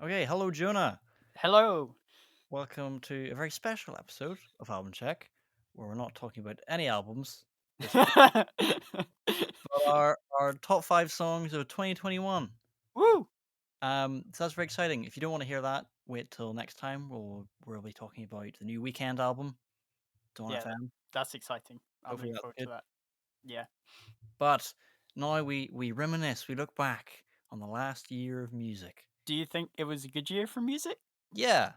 Okay, hello Jonah. Hello. Welcome to a very special episode of Album Check, where we're not talking about any albums, just but our top five songs of 2021. Woo! So that's very exciting. If you don't want to hear that, wait till next time. We'll be talking about the new Weekend album, Dawn Yeah, FM. that's exciting. I'm Hopefully looking that's forward to good. that. Yeah. But now we reminisce, we look back on the last year of music. Do you think it was a good year for music? Yeah,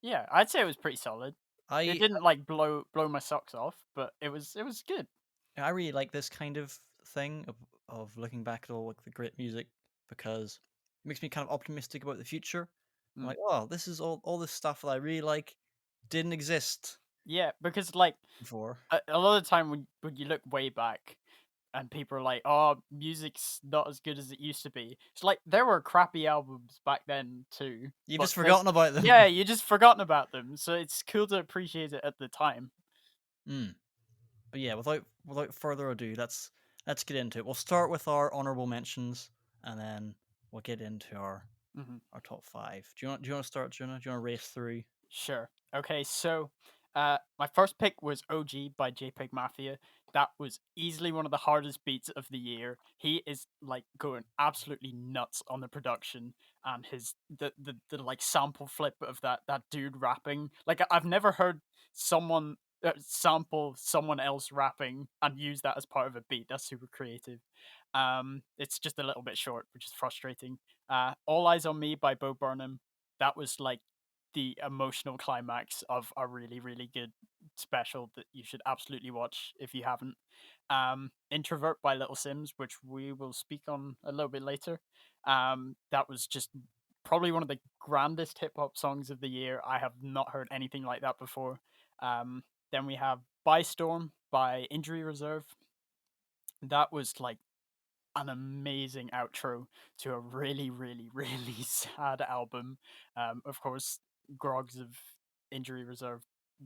Yeah, I'd say it was pretty solid. It I didn't like blow my socks off, but it was good. I really like this kind of thing of looking back at all like the great music because it makes me kind of optimistic about the future. I'm Mm. like, oh, this is all this stuff that I really like didn't exist Yeah, because like before. a lot of the time when you look way back and people are like, "Oh, music's not as good as it used to be." It's like there were crappy albums back then too, You've but just there's forgotten about yeah, them. you just forgotten about them. So it's cool to appreciate it at the time. mm. But yeah, without further ado, let's get into it. We'll start with our honorable mentions, and then we'll get into Mhm. our top five. Do you want to start, Jonah? Do you want to race through? Sure. Okay, so my first pick was OG by Jpeg Mafia. That was easily one of the hardest beats of the year. He is like going absolutely nuts on the production and his the like sample flip of that dude rapping. Like I've never heard someone sample someone else rapping and use that as part of a beat. That's super creative. It's just a little bit short, which is frustrating. All Eyes on Me by Bo Burnham. That was like the emotional climax of a really, really good special that you should absolutely watch if you haven't. Introvert by Little Sims, which we will speak on a little bit later. That was just probably one of the grandest hip hop songs of the year. I have not heard anything like that before. Then we have By Storm by Injury Reserve. That was like an amazing outro to a really, really, really sad album. Of course, Groggs of Injury Reserve,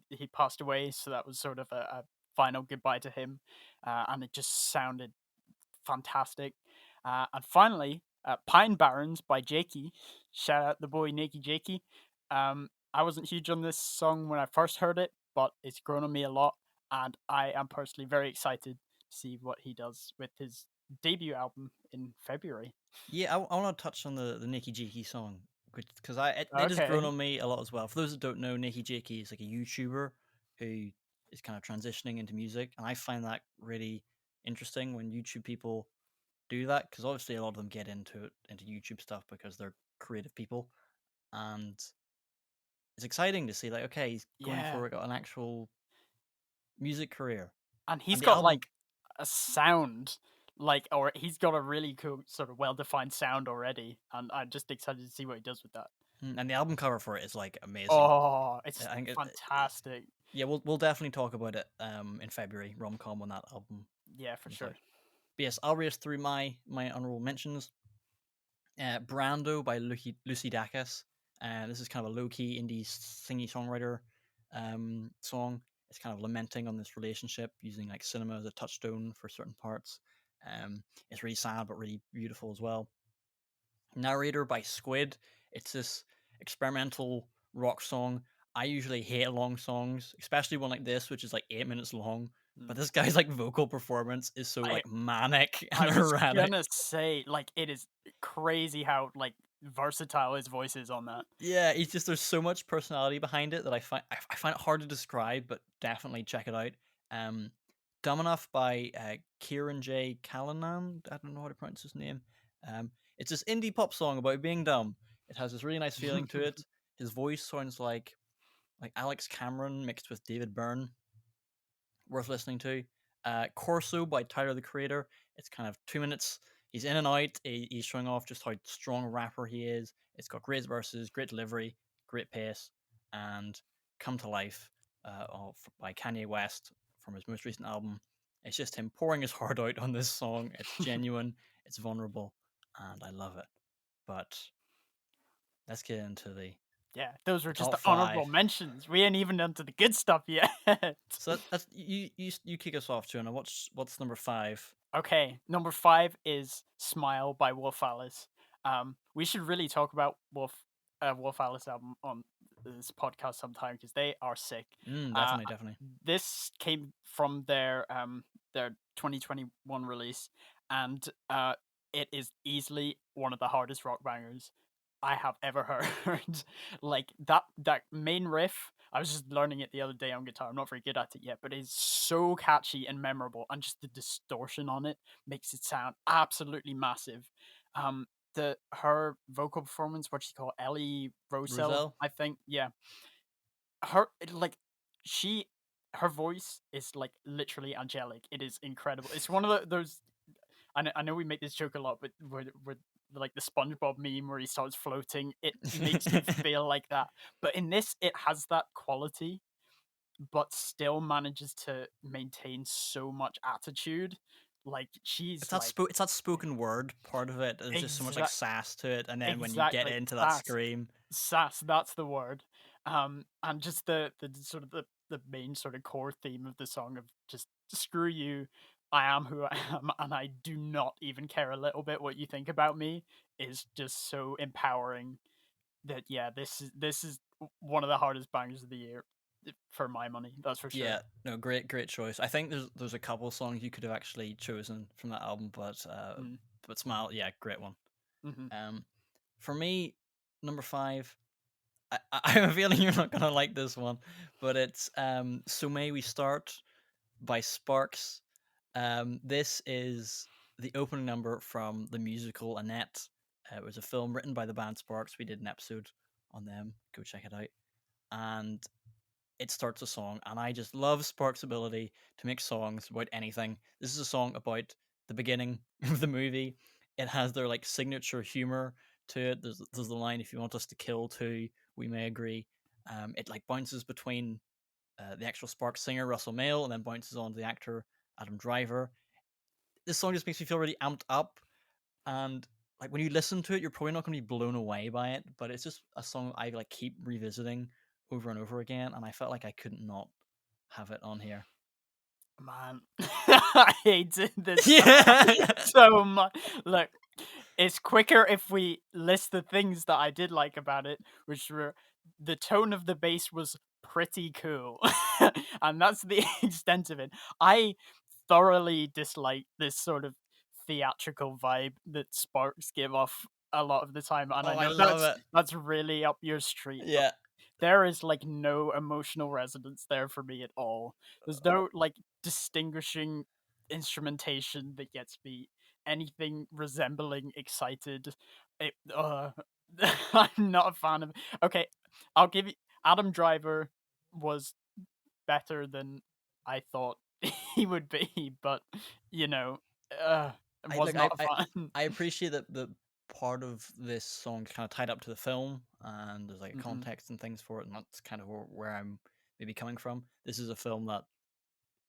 he passed away, so that was sort of a final goodbye to him, and it just sounded fantastic. And finally, Pine Barrens by Jakey. Shout out the boy Nakey Jakey. I wasn't huge on this song when I first heard it, but it's grown on me a lot, and I am personally very excited to see what he does with his debut album in February. Yeah, I want to touch on the Nikki Jakey song because it has grown Okay. on me a lot as well. For those that don't know, Nikki Jakey is like a YouTuber who is kind of transitioning into music, and I find that really interesting when YouTube people do that because obviously a lot of them get into YouTube stuff because they're creative people, and it's exciting to see like okay, he's going Yeah. for an actual music career, And and he's the got album like a sound like or he's got a really cool sort of well defined sound already and I'm just excited to see what he does with that. and the album cover for it is like amazing. Oh, it's I think fantastic. yeah, we'll definitely talk about it in February, Romcom when that album Yeah, for comes sure. out. But yes, I'll race through my honorable mentions. Brando by Lucy Dacus. This is kind of a low key indie singy songwriter song. It's kind of lamenting on this relationship using like cinema as a touchstone for certain parts. It's really sad but really beautiful as well. Narrator by Squid. It's this experimental rock song. I usually hate long songs, especially one like this, which is like 8 minutes long. But Mm. this guy's like vocal performance is so I like manic and I was erratic. gonna say like it is crazy how like versatile his voice is on that. Yeah, he's just there's so much personality behind it that I find it hard to describe, but definitely check it out. Um, Dumb Enough by Kieran J. Callanan. I don't know how to pronounce his name. It's this indie pop song about being dumb. It has this really nice feeling to it. His voice sounds like Alex Cameron mixed with David Byrne. Worth listening to. Corso by Tyler the Creator. It's kind of 2 minutes. He's in and out. He's showing off just how strong a rapper he is. It's got great verses, great delivery, great pace, and Come to Life by Kanye West from his most recent album. It's just him pouring his heart out on this song. It's genuine, it's vulnerable, and I love it. But let's get into Yeah, those the were just top the honorable five. mentions. We ain't even done to the good stuff yet. So that's you kick us off, Jonah. What's number five? Okay, number 5 is Smile by Wolf Alice. We should really talk about Wolf a Wolf Alice album on this podcast sometime because they are sick. Uh, Definitely, definitely. this came from their 2021 release, and it is easily one of the hardest rock bangers I have ever heard. Like that main riff, I was just learning it the other day on guitar. I'm not very good at it yet, but it's so catchy and memorable, and just the distortion on it makes it sound absolutely massive. Um, her vocal performance, what she called Ellie Rosell, Roselle? I think, yeah, her like she her voice is like literally angelic. It is incredible. It's one of those. I know we make this joke a lot, but with like the SpongeBob meme where he starts floating, it makes you feel like that. But in this, it has that quality, but still manages to maintain so much attitude. Like she's like It's that spoken word part of it. There's just so much like exact sass to it, and then when you get exactly into that sass scream, sass. That's the word. And just the sort of the main sort of core theme of the song of just screw you. I am who I am, and I do not even care a little bit what you think about me. Is just so empowering. That yeah, this is one of the hardest bangers of the year for my money. That's for sure. yeah, no, great choice. I think there's a couple songs you could have actually chosen from that album, Mm, but Smile, yeah, great one. mm-hmm. Um, for me, number five, I have a feeling you're not gonna like this one, but it's So May We Start by Sparks. This is the opening number from the musical Annette. It was a film written by the band Sparks. We did an episode on them. Go check it out. And it starts a song, and I just love Sparks' ability to make songs about anything. This is a song about the beginning of the movie. It has their like signature humor to it. There's the line, "If you want us to kill too, we may agree." It like bounces between the actual Sparks singer Russell Mael, and then bounces on to the actor Adam Driver. This song just makes me feel really amped up, and like when you listen to it, you're probably not going to be blown away by it, but it's just a song I like keep revisiting over and over again, and I felt like I couldn't not have it on here. Man, I hated this song Yeah. so much. Look, it's quicker if we list the things that I did like about it, which were the tone of the bass was pretty cool, and that's the extent of it. I thoroughly dislike this sort of theatrical vibe that Sparks give off a lot of the time, and I Oh, I know love it. that's really up your street, but Yeah. there is like no emotional resonance there for me at all. There's no like distinguishing instrumentation that gets me anything resembling excited. It, I'm not a fan of. Okay, I'll give you. Adam Driver was better than I thought he would be, but you know, it I was look. not a fan. I appreciate that the part of this song kind of tied up to the film, and there's like Hmm. context and things for it, and that's kind of where I'm maybe coming from. This is a film that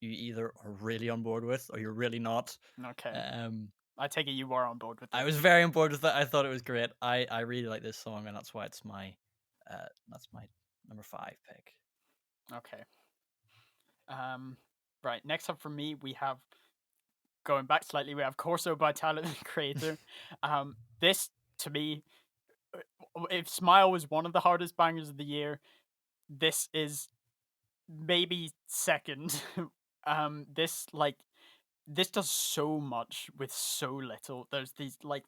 you either are really on board with or you're really not. Okay, Um, I take it you are on board with I it. was very on board with it. I thought it was great. I really like this song, and that's my number five pick. Okay. Um. Right. Next up for me, we have going back slightly. We have Corso by Tyler the Creator. This to me, if Smile was one of the hardest bangers of the year, this is maybe second. This like this does so much with so little. There's these like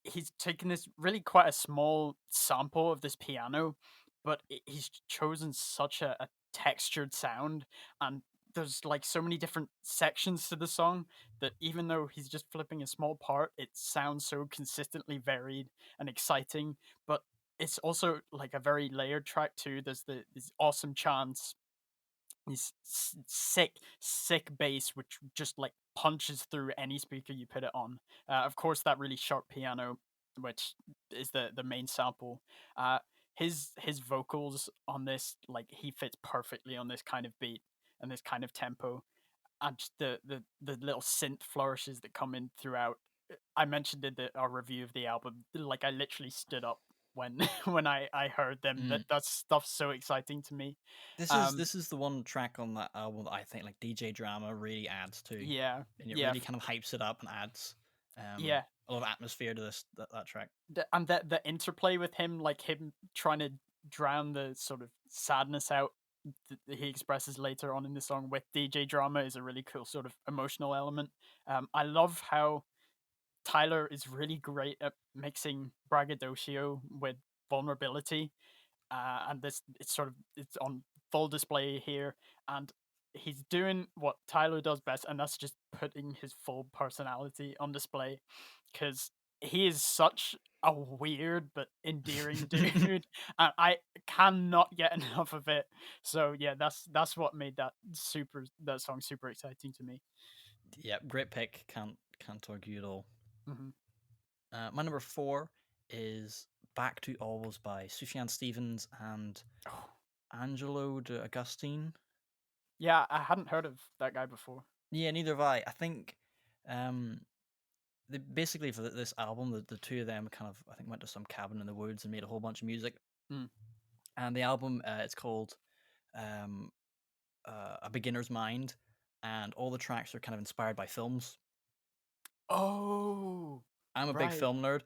he's taken this really quite a small sample of this piano, but he's chosen such a textured sound, and there's like so many different sections to the song that even though he's just flipping a small part, it sounds so consistently varied and exciting. But it's also like a very layered track too. There's these awesome chants, these sick bass which just like punches through any speaker you put it on. Of course, that really sharp piano, which is the main sample. uh his vocals on this, like he fits perfectly on this kind of beat and this kind of tempo, and just the little synth flourishes that come in throughout. I mentioned in our review of the album, like I literally stood up when when I heard them. Mm. That stuff's so exciting to me. Um, This is the one track on that album that I think like DJ drama really adds to, yeah, and it yeah, really kind of hypes it up and adds yeah. a lot of atmosphere to that track. And the interplay with him, like him trying to drown the sort of sadness out that he expresses later on in the song with DJ drama, is a really cool sort of emotional element. I love how Tyler is really great at mixing braggadocio with vulnerability, and this it's on full display here, and he's doing what Tyler does best, and that's just putting his full personality on display, because he is such a weird but endearing dude, and I cannot get enough of it. So yeah, that's what made that song super exciting to me. Yeah, great pick. Can't argue at all. Hmm. My number 4 is Back to Always by Sufjan Stevens and Angelo de Agustine. Yeah, I hadn't heard of that guy before. Yeah, neither have I. I think basically for this album, the two of them kind of, I think, went to some cabin in the woods and made a whole bunch of music. Mm. And the album, it's called um, A Beginner's Mind, and all the tracks are kind of inspired by films. Oh, I'm a big right. film nerd.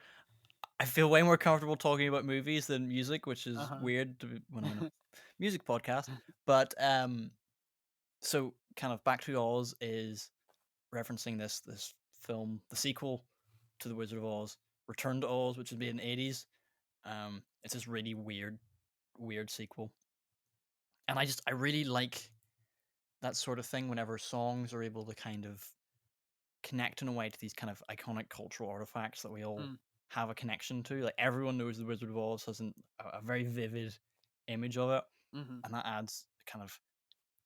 I feel way more comfortable talking about movies than music, which is Uh-huh. weird when I'm in a music podcast. But so kind of Back to Oz is referencing this film, the sequel to The Wizard of Oz, Return to Oz, which would be in the 80s. It's this really weird sequel, and I really like that sort of thing whenever songs are able to kind of connect in a way to these kind of iconic cultural artifacts that we all Mm. have a connection to. Like everyone knows the Wizard of Oz has a very vivid image of it, Mm-hmm. and that adds kind of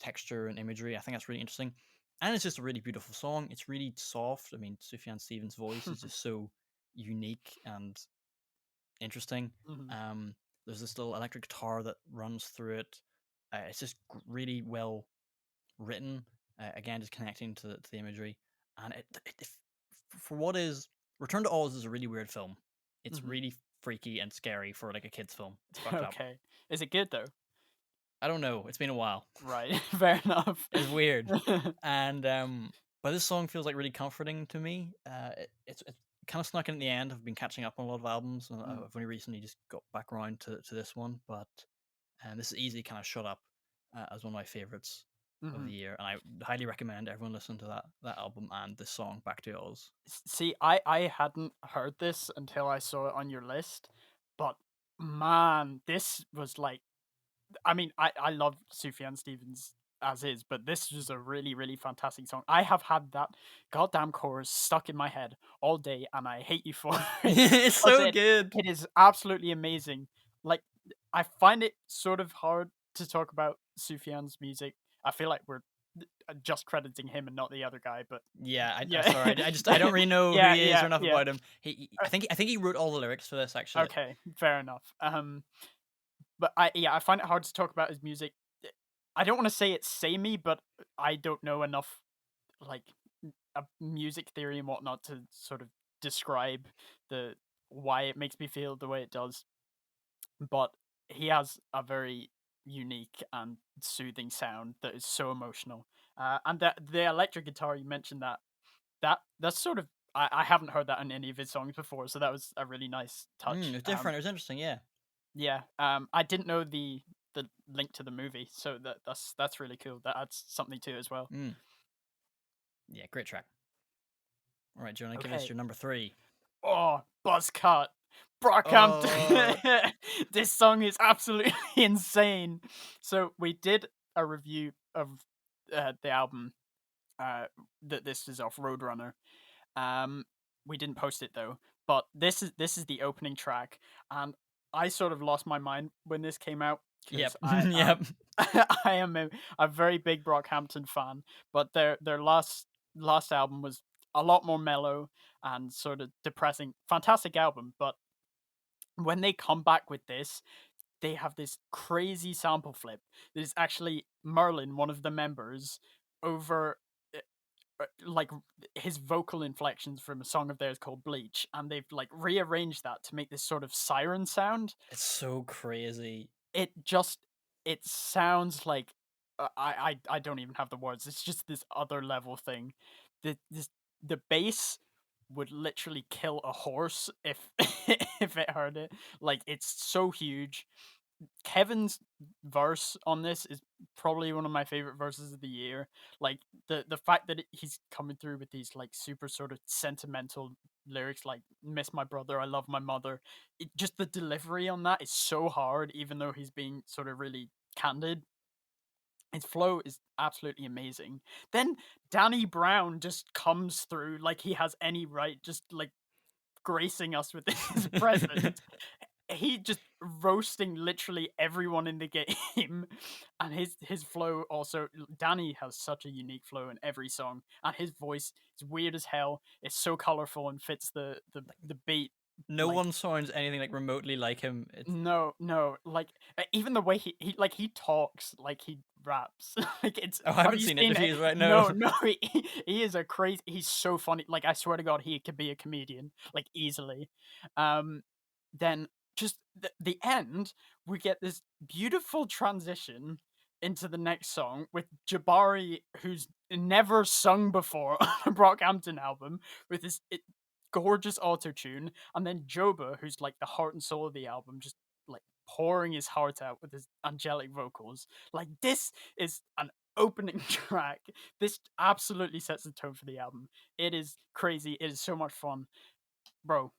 texture and imagery. I think that's really interesting, and it's just a really beautiful song. It's really soft. I mean, Sufjan Stevens' voice is just so unique and interesting. Mm-hmm. Um, there's this little electric guitar that runs through it. It's just really well written. Again, just connecting to the imagery, and for what is Return to Oz is a really weird film. It's Mm-hmm. really freaky and scary for like a kids film. It's fucked up. Okay. Is it good though? I don't know. It's been a while. Right. Fair enough. It's weird, and but this song feels like really comforting to me. It's kind of snuck in at the end. I've been catching up on a lot of albums, and Mm. I've only recently just got back around to this one. But this is easily kind of shut up as one of my favorites of Mm-hmm. the year, and I highly recommend everyone listen to that album and this song Back to Oz. See, I hadn't heard this until I saw it on your list, but man, this was like, I mean, I love Sufjan Stevens as is, but this was a really, really fantastic song. I have had that goddamn chorus stuck in my head all day, and I hate you for it It's because so good. it is absolutely amazing. Like, I find it sort of hard to talk about Sufjan's music. I feel like we're just crediting him and not the other guy, but Yeah, I yeah, sorry, I don't really know who yeah, he is or yeah, enough yeah. about him. I think he wrote all the lyrics for this actually. Okay, fair enough. But I find it hard to talk about his music. I don't want to say it's samey, but I don't know enough like a music theory and whatnot to sort of describe the why it makes me feel the way it does. But he has a very unique and soothing sound that is so emotional. And the electric guitar you mentioned that's sort of I haven't heard that in any of his songs before, so that was a really nice It touch. was different. It was interesting. Yeah. Yeah, I didn't know the link to the movie, so that's really cool. That adds something to it as well. Mm. Yeah, great track. All right, Jonah, give us Okay. your number 3. Oh, buzz cut. Oh, Brockhampton. This song is absolutely insane. So we did a review of the album that this is off Roadrunner. Um, we didn't post it though, but this is the opening track, and I sort of lost my mind when this came out yep, because I yep. I am a very big Brockhampton fan, but their last album was a lot more mellow and sort of depressing. Fantastic album, but when they come back with this, they have this crazy sample flip. There's actually Merlin, one of the members, over like his vocal inflections from a song of theirs called Bleach, and they've like rearranged that to make this sort of siren sound. It's so crazy. It just it sounds like I don't even have the words. It's just this other level thing. The bass would literally kill a horse if if it heard it. Like, it's so huge. Kevin's verse on this is probably one of my favorite verses of the year. Like, the fact that he's coming through with these like super sort of sentimental lyrics like "miss my brother, I love my mother." Just the delivery on that is so hard, even though he's being sort of really candid. His flow is absolutely amazing. Then Danny Brown just comes through like he has any right, just like gracing us with his presence. He just roasting literally everyone in the game, and his flow also. Danny has such a unique flow in every song, and his voice is weird as hell. It's so colorful and fits the beat. No Like, one sounds anything like remotely like him. It's no, like even the way he talks like he raps. Like, it's I have haven't you seen seen it? interviews right now. No, no, he is a crazy. He's so funny. Like, I swear to God, he could be a comedian like easily. Then just the end, we get this beautiful transition into the next song with Jabari, who's never sung before on a Brockhampton album, with this gorgeous auto tune, and then Joba, who's like the heart and soul of the album, just like pouring his heart out with his angelic vocals. Like, this is an opening track. This absolutely sets the tone for the album. It is crazy. It is so much fun, bro.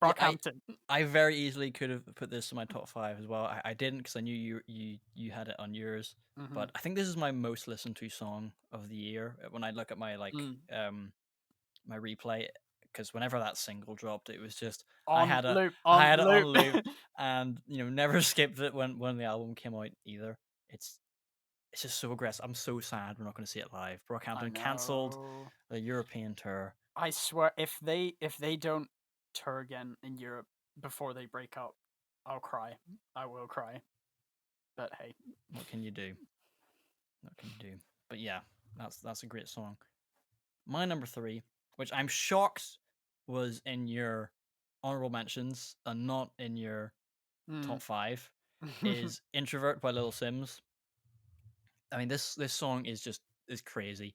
Yeah, Brockhampton. I very easily could have put this in my top 5 as well. I didn't because I knew you had it on yours. Mm-hmm. But I think this is my most listened to song of the year when I look at my Mm. my replay, because whenever that single dropped, it was just On loop, I on had it on loop. loop, and never skipped it when the album came out either. It's it's just so aggressive. I'm so sad we're not going to see it live. I Brockhampton cancelled know. the European tour. I swear, if they don't tour again in Europe before they break up, I'll cry. I will cry. But hey. What can you do? What can you do? But yeah, that's a great song. My number 3, which I'm shocked was in your honorable mentions and not in your Mm. top 5, is "Introvert" by Little Sims. I mean, this song is crazy.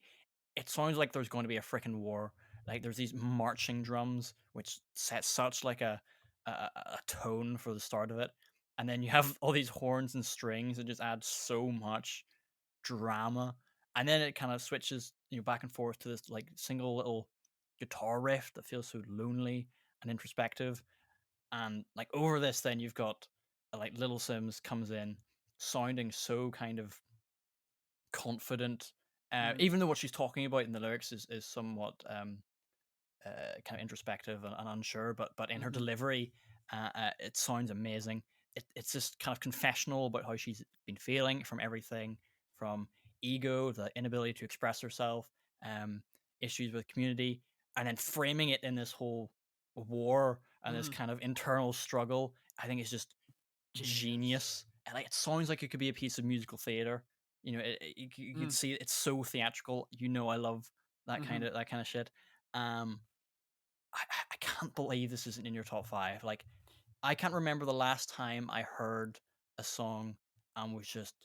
It sounds like there's going to be a freaking war. Like, there's these marching drums, which set such like a tone for the start of it, and then you have all these horns and strings that just add so much drama, and then it kind of switches back and forth to this like single little guitar riff that feels so lonely and introspective, and like over this, then you've got like Little Sims comes in sounding so kind of confident, Mm. even though what she's talking about in the lyrics is somewhat kind of introspective and unsure, but in her Mhm. delivery, it sounds amazing. It's just kind of confessional about how she's been feeling from everything from ego, the inability to express herself, um, issues with community, and then framing it in this whole war and this Mm. kind of internal struggle. I think it's just Genius. genius. And like, it sounds like it could be a piece of musical theater. You could Mm. see it's so theatrical. I love Mhm. that kind of shit. Um, I can't believe this isn't in your top 5. Like, I can't remember the last time I heard a song and was just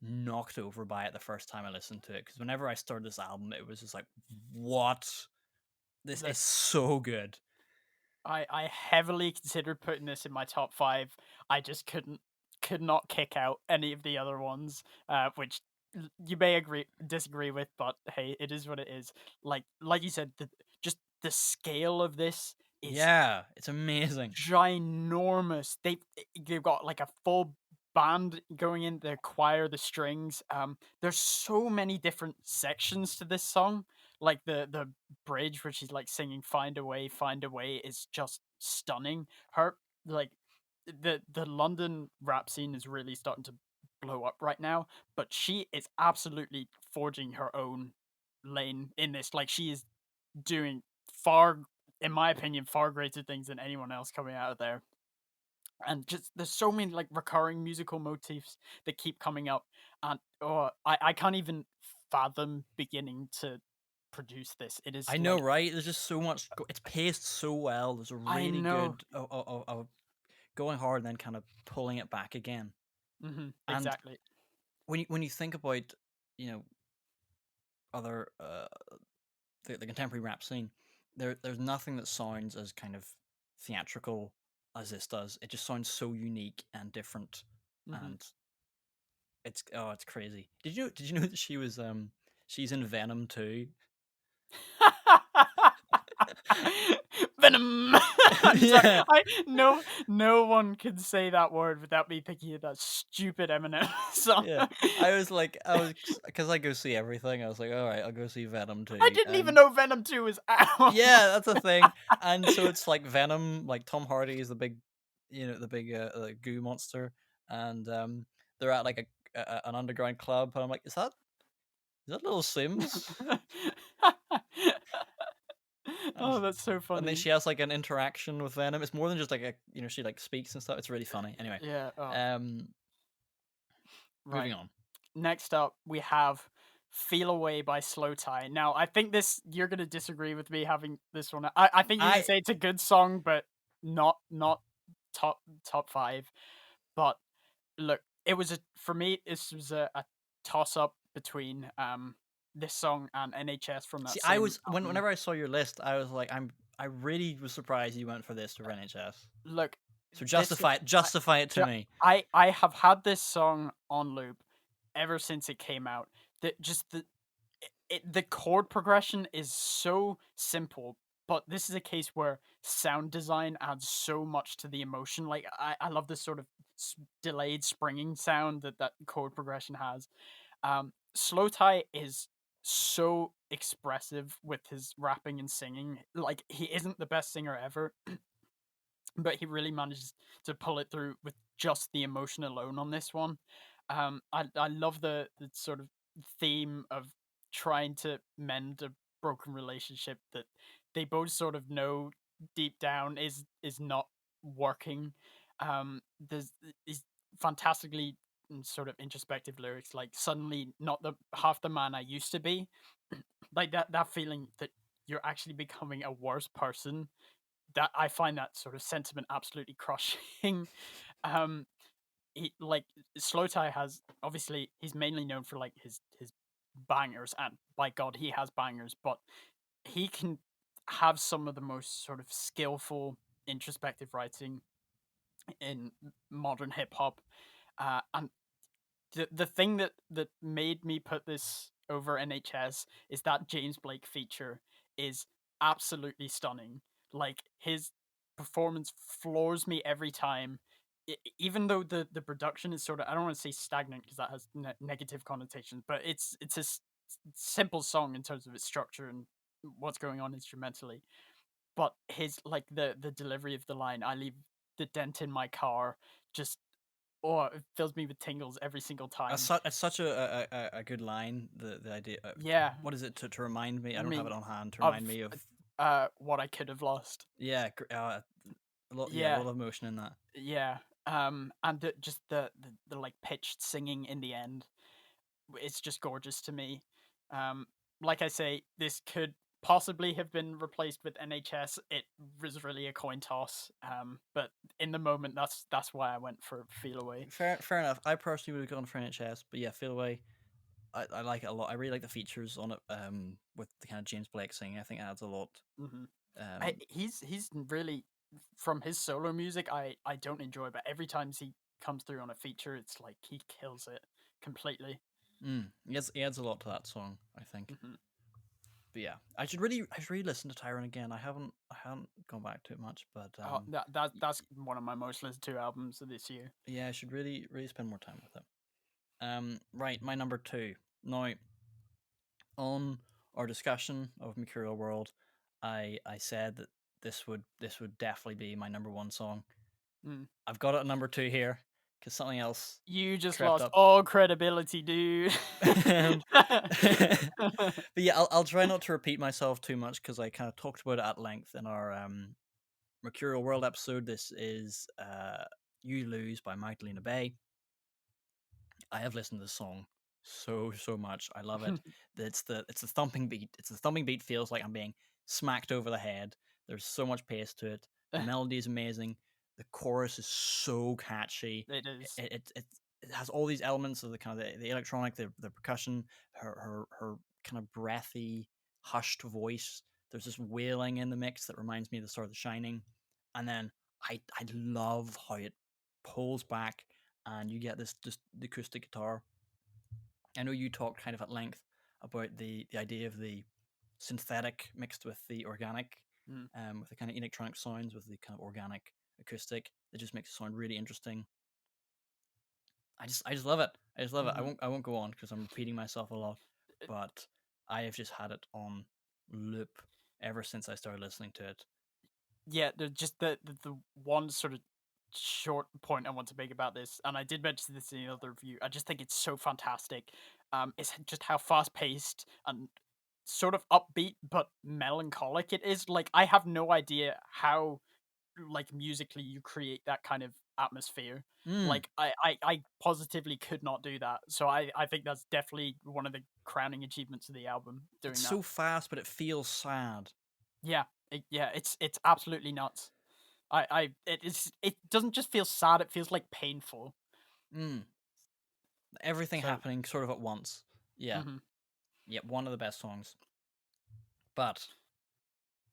knocked over by it the first time I listened to it. Because whenever I started this album, it was just like, what? This is This so good. I heavily considered putting this in my top 5. I just could not kick out any of the other ones, which you may disagree with, but hey, it is what it is. Like you said, just the scale of this is Yeah, it's amazing. ginormous. They've got like a full band going in, the choir, the strings. There's so many different sections to this song. Like the bridge where she's like singing find a way" is just stunning. Her like the London rap scene is really starting to blow up right now, but she is absolutely forging her own lane in this. Like, she is doing far, in my opinion, far greater things than anyone else coming out of there. And just there's so many like recurring musical motifs that keep coming up, and I can't even fathom beginning to produce this. It is I know, like, right? There's just so much. It's paced so well. There's a I really know. good of going hard and then kind of pulling it back again. And Exactly. when you think about you know other the contemporary rap scene, there's nothing that sounds as kind of theatrical as this does. It just sounds so unique and different, Mm-hmm. and it's crazy. Did you know that she's in Venom too? Venom. I'm sorry. Yeah. No one can say that word without me thinking of that stupid Eminem song. Yeah, because I go see everything. I was like, all right, I'll go see Venom I too, didn't even and know Venom 2 was out. yeah, that's a thing. And so it's like Venom, like Tom Hardy is the big, the big goo monster, and they're at like an underground club, and I'm like, is that Little Sims? And, Oh, that's so and then funny. she has like an interaction with Venom. It's more than just like she like speaks and stuff. It's really funny. Anyway, Yeah. Oh, um, moving right. on. Next up, we have "Feel Away" by Slow Tie. Now, I think you're gonna disagree with me having this one. I think you're gonna I say it's a good song, but not top five. But look, it was for me. This was a toss up between this song and NHS from that see. I same was album. whenever I saw your list, I was like, I really was surprised you went for this over NHS. Look, So this I, justify it to ju- me. I have had this song on loop ever since it came out. That just the chord progression is so simple, but this is a case where sound design adds so much to the emotion. Like I love this sort of delayed springing sound that chord progression has. Slow Tie is so expressive with his rapping and singing. Like he isn't the best singer ever, but he really manages to pull it through with just the emotion alone on this one. I love the sort of theme of trying to mend a broken relationship that they both sort of know deep down is not working. There's these fantastically sort of introspective lyrics, like suddenly not the half the man I used to be, like that feeling that you're actually becoming a worse person. That I find that sort of sentiment absolutely crushing. um, he like Slow Tie has obviously he's mainly known for like his bangers, and by God he has bangers, but he can have some of the most sort of skillful introspective writing in modern hip hop, and the thing that made me put this over NHS is that James Blake feature is absolutely stunning. Like his performance floors me every time. Even though the production is sort of, I don't want to say stagnant because that has negative connotations, but it's a simple song in terms of its structure and what's going on instrumentally. But his like the delivery of the line, "I leave the dent in my car," just it fills me with tingles every single time. It's such a good line. The idea. Yeah, What is it to remind me? I I don't have it mean, on hand. To of remind me of. what I could have lost. Yeah, a Yeah, lot of emotion in that. yeah. And just the like pitched singing in the end, it's just gorgeous to me. Um, like I say, this could possibly have been replaced with NHS. It was really a coin toss. But in the moment, that's why I went for Feel Away. Fair enough. I personally would have gone for NHS, but yeah, Feel Away. I like it a lot. I really like the features on it. With the kind of James Blake singing, I think it adds a lot. Hmm. Um, He's really from his solo music. I don't enjoy, but every time he comes through on a feature, it's like he kills it completely. he adds a lot to that song, I think. Hmm. But yeah, I should really listen to Tyrone again. I haven't gone back to it much, but That's one of my most listened to albums of this year. yeah, I should really spend more time with it. Right, my number two. Now, on our discussion of Mercurial World, I said that this would definitely be my number one song. Mm. I've got it at number two here because something else You just crept lost up. all credibility, dude. Um, but yeah, I'll try not to repeat myself too much because I kind of talked about it at length in our Mercurial World episode. This is "You Lose" by Michelina Bay. I have listened to this song so much. I love it. It's the thumping beat. It's the thumping beat feels like I'm being smacked over the head. There's so much pace to it. The melody is amazing. The chorus is so catchy. It is. It has all these elements of the kind of the electronic, the percussion, her kind of breathy, hushed voice. There's this wailing in the mix that reminds me of the start of The Shining, and then I love how it pulls back and you get this just the acoustic guitar. I know you talked kind of at length about the idea of the synthetic mixed with the organic, Mm. with the kind of electronic sounds with the kind of organic acoustic. It just makes it sound really interesting. I just love it. I just love it. Mhm. I won't go on because I'm repeating myself a lot, but I have just had it on loop ever since I started listening to it. Yeah, just the one sort of short point I want to make about this, and I did mention this in the other review. I just think it's so fantastic. It's just how fast paced and sort of upbeat but melancholic it is. Like I have no idea how like musically you create that kind of atmosphere. Mm, Like I positively could not do that. So I think that's definitely one of the crowning achievements of the album it's doing that. so fast, but it feels sad. Yeah, it's absolutely nuts. It doesn't just feel sad, it feels like painful. Mm, everything So, happening sort of at once. Yeah, mhm. yeah, one of the best songs. But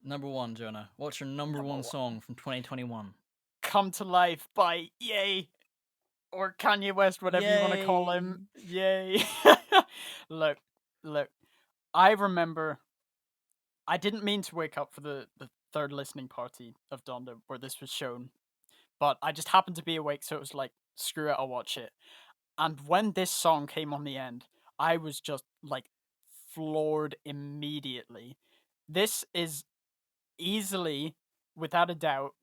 number one, Jonah, what's your number Number one 1. song from 2021? Come to Life by Yay or Kanye West, whatever you want to call him. Yay! Yay. Look, look. I remember I didn't mean to wake up for the third listening party of Donda where this was shown, but I just happened to be awake, so it was like, screw it, I'll watch it. And when this song came on the end, I was just like floored immediately. This is easily, without a doubt,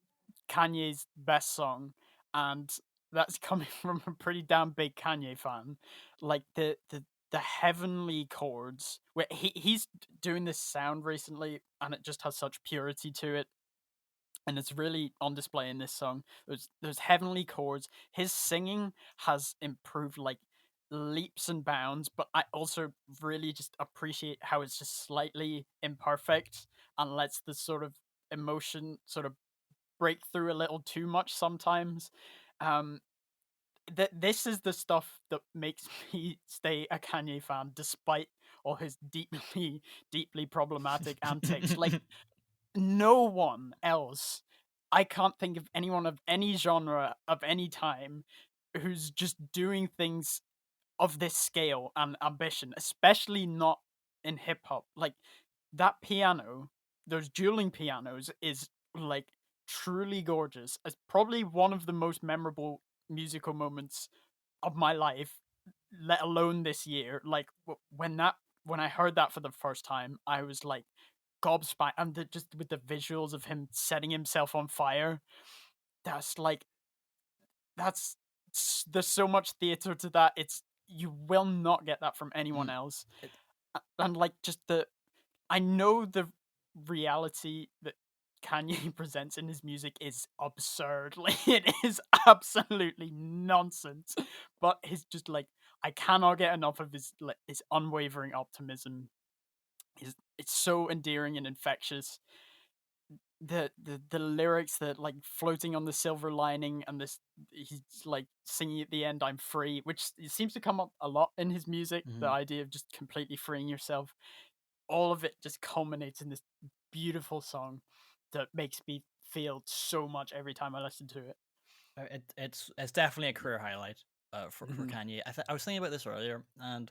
Kanye's best song, and that's coming from a pretty damn big Kanye fan. Like the heavenly chords, where he's doing this sound recently, and it just has such purity to it, and it's really on display in this song. There's heavenly chords. His singing has improved like leaps and bounds, but I also really just appreciate how it's just slightly imperfect and lets the sort of emotion sort of break through a little too much sometimes. Um, this is the stuff that makes me stay a Kanye fan, despite all his deeply, deeply problematic antics. Like no one else, I can't think of anyone of any genre of any time who's just doing things of this scale and ambition, especially not in hip hop. Like that piano, those dueling pianos, is like truly gorgeous. It's probably one of the most memorable musical moments of my life, let alone this year. Like when I heard that for the first time, I was like gobsmacked, and just with the visuals of him setting himself on fire. That's like that's there's so much theater to that. It's you will not get that from anyone Mm, else. it- And like just the I know the reality that Kanye presents in his music is absurd. Like it is absolutely nonsense. But his just like I cannot get enough of his like his unwavering optimism. It's so endearing and infectious. The lyrics that like floating on the silver lining, and this he's like singing at the end, I'm free, which it seems to come up a lot in his music, the mhm. idea of just completely freeing yourself. All of it just culminates in this beautiful song that makes me feel so much every time I listen to it. It's definitely a career highlight for Hmm. Kanye. I was thinking about this earlier, and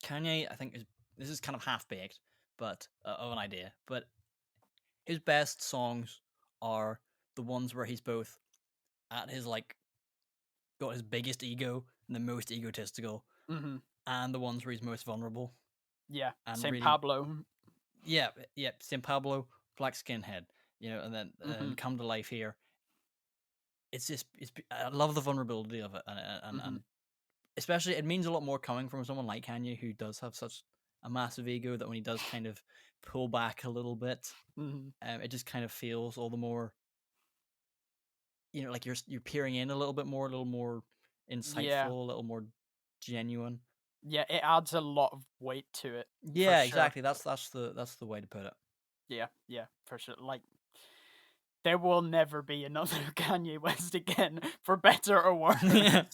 Kanye, I think, is this is kind of half baked, but of an idea. But his best songs are the ones where he's both at his like got his biggest ego and the most egotistical, Hmm. and the ones where he's most vulnerable Yeah, and Saint really, Pablo. yeah, yeah. St. Pablo, Black Skinhead, and then Hmm. Come to Life here. It's just I love the vulnerability of it, and Hmm. especially it means a lot more coming from someone like Kanye who does have such a massive ego that when he does kind of pull back a little bit, Hmm. it just kind of feels all the more, like you're peering in a little more insightful, Yeah, a little more genuine. yeah, it adds a lot of weight to it for Yeah, sure. exactly. That's the way to put it. Yeah, yeah, for sure. Like there will never be another Kanye West again, for better or worse. Yeah,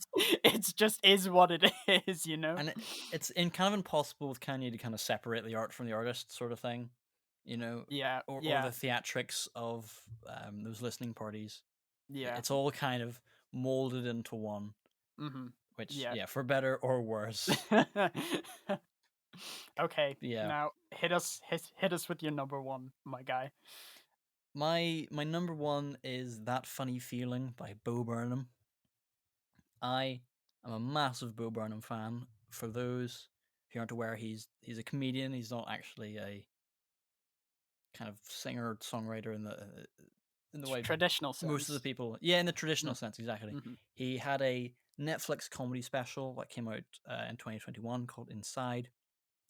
It's just is what it is. and it's in kind of impossible with Kanye to kind of separate the art from the artist, sort of thing. you know, Yeah, or the yeah, theatrics of those listening parties. yeah. It's all kind of molded into one, Mm-hmm. which, Yeah. yeah, for better or worse. Okay, Yeah. now hit us with your number one, my guy. My number one is That Funny Feeling by Bo Burnham. I am a massive Bo Burnham fan. For those who aren't aware, he's a comedian. He's not actually a kind of singer songwriter in the way Traditional most of the sense. people. Yeah, in the traditional Mm, sense, exactly. mm-hmm. He had a Netflix comedy special that came out in 2021 called Inside.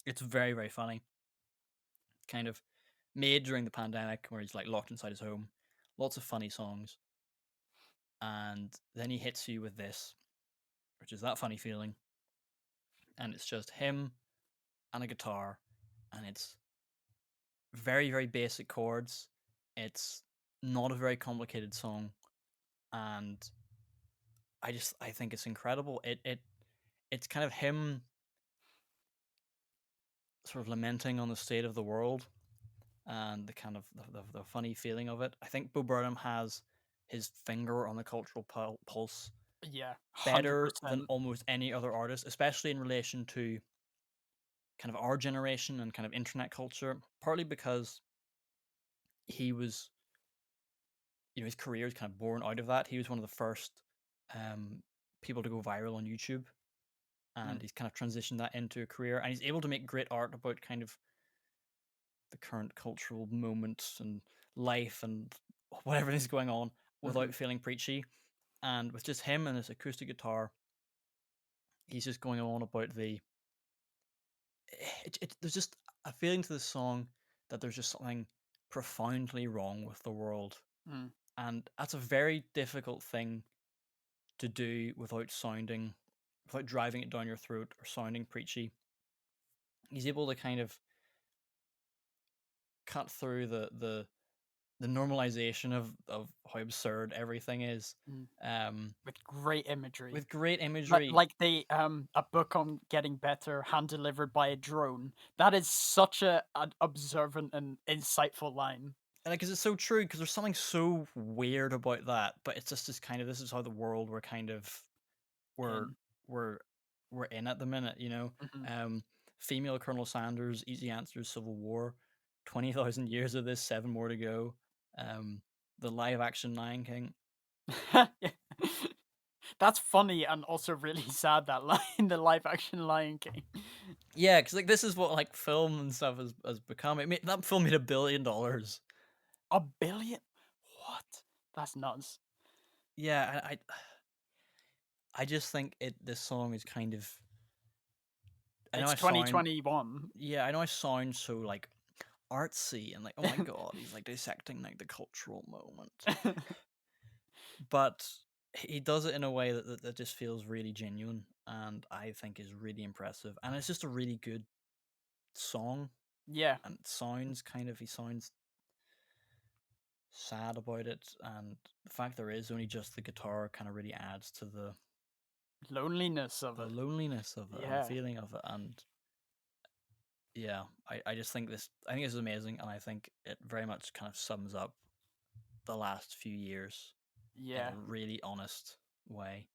It's very very funny. Kind of made during the pandemic, where he's like locked inside his home. Lots of funny songs, and then he hits you with this, which is That Funny Feeling, and it's just him and a guitar, and it's very very basic chords. It's not a very complicated song, and I think it's incredible. It's kind of him sort of lamenting on the state of the world and the kind of the funny feeling of it. I think Bo Burnham has his finger on the cultural pulse Yeah, better than 100%. almost any other artist, especially in relation to kind of our generation and kind of internet culture. Partly because he was, his career is kind of born out of that. He was one of the first um, people to go viral on YouTube, Mm, and he's kind of transitioned that into a career, and he's able to make great art about kind of the current cultural moment and life and whatever is going on mm-hmm. without feeling preachy. And with just him and his acoustic guitar, he's just going on about there's just a feeling to the song that there's just something profoundly wrong with the world. Mm, And that's a very difficult thing to do without driving it down your throat or sounding preachy. He's able to kind of cut through the normalization of how absurd everything is, mm. um, With great imagery. with great Like imagery. like the a book on getting better hand delivered by a drone. That is such an observant and insightful line. And because it's so true, because there's something so weird about that, but it's just this kind of, this is how the world we're In. we're we're in at the minute, Hmm. um female Colonel Sanders, Easy Answers, Civil War, 20,000 years of this, 7 more to go, um the live action Lion King. That's funny and also really sad, that line, the live action Lion King. Yeah, because like this is what like film and stuff has become. That film made $1 billion. A billion? What? That's nuts. Yeah, I just think this song is kind of, I know It's I sound, 2021. yeah, I know I sound so like artsy and like, oh my god, he's like dissecting like the cultural moment, but he does it in a way that just feels really genuine, and I think is really impressive, and it's just a really good song, Yeah, and it sounds kind of, he sounds sad about it, and the fact there is only just the guitar kind of really adds to loneliness of the it. loneliness of it and the Yeah, feeling of it. And yeah, I just think I think this is amazing, and I think it very much kind of sums up the last few years in a yeah. really honest way.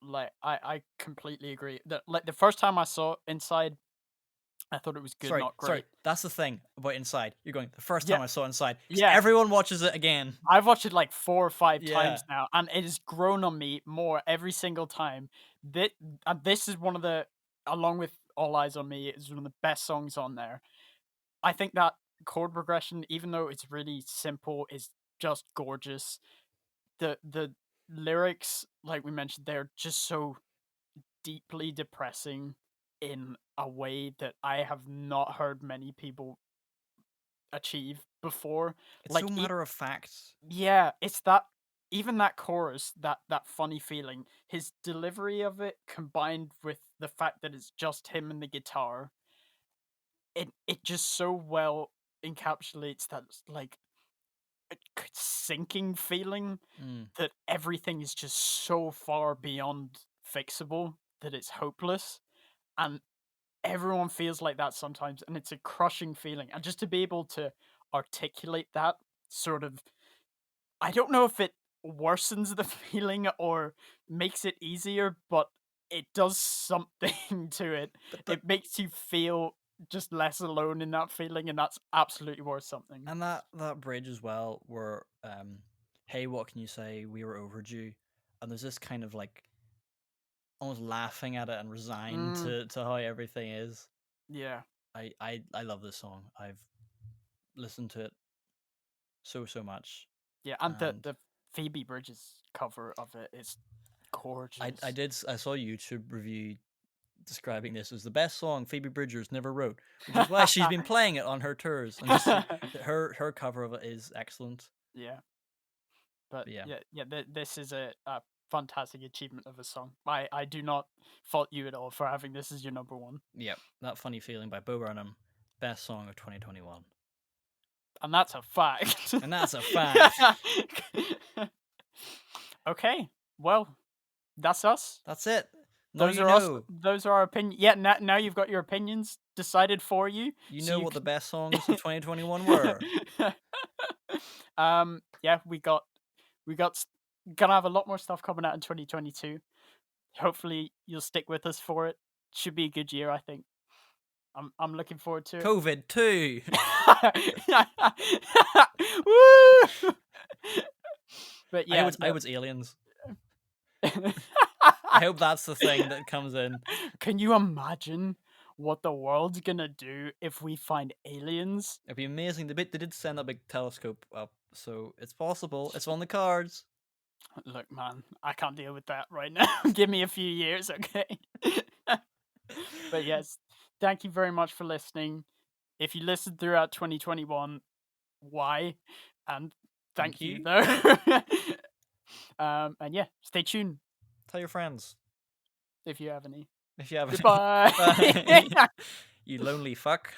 Like I completely agree. Like the first time I saw Inside, I thought it was good, Sorry, not sorry. great. That's the thing about Inside. You're going the first Yeah, time I saw Inside, because yeah. everyone watches it again. I've watched it like 4 or 5 Yeah, times now, and it has grown on me more every single time. That and this is one of the, along with All Eyes on Me, is one of the best songs on there. I think that chord progression, even though it's really simple, is just gorgeous. The lyrics, like we mentioned, they're just so deeply depressing in a way that I have not heard many people achieve before. it's so Like, matter of fact. yeah, it's that, even that chorus, that funny feeling, his delivery of it combined with the fact that it's just him and the guitar, it just so well encapsulates that like sinking feeling Mm. that everything is just so far beyond fixable that it's hopeless. And everyone feels like that sometimes, and it's a crushing feeling. And just to be able to articulate that sort of. I don't know if it worsens the feeling or makes it easier, but it does something to it. But It makes you feel just less alone in that feeling, and that's absolutely worth something. and that bridge as well, where hey, what can you say? We were overdue, and there's this kind of like almost laughing at it and resigned Mm, to how everything is. yeah, I love this song. I've listened to it so much, yeah, and the and the Phoebe Bridges cover of it is gorgeous. I saw a YouTube review describing this as the best song Phoebe Bridgers never wrote, which is why she's been playing it on her tours. And just her cover of it is excellent. Yeah, but But yeah, yeah, this is a fantastic achievement of a song. I do not fault you at all for having this as your number one, yep, that funny feeling by Bo Burnham, best song of 2021, and that's a fact. and that's a fact. Okay, well, that's us. That's it. Now Those you are us. know. Those are our opinions. Yeah, now you've got your opinions decided for you. You So know you what the can... best songs of 2021 were. Yeah, we got gonna have a lot more stuff coming out in 2022. Hopefully, you'll stick with us for it. Should be a good year, I think. I'm looking forward to it. COVID too. Woo! But yeah, I was aliens. I hope that's the thing that comes in. Can you imagine what the world's gonna do if we find aliens? It'd be amazing. They did send a big telescope up, so it's possible. It's on the cards. Look, man, I can't deal with that right now. Give me a few years, okay? But yes, thank you very much for listening. If you listened throughout 2021, why? And thank you, you. though. And yeah, stay tuned Tell your friends if you have any. if you have. Goodbye. You lonely fuck.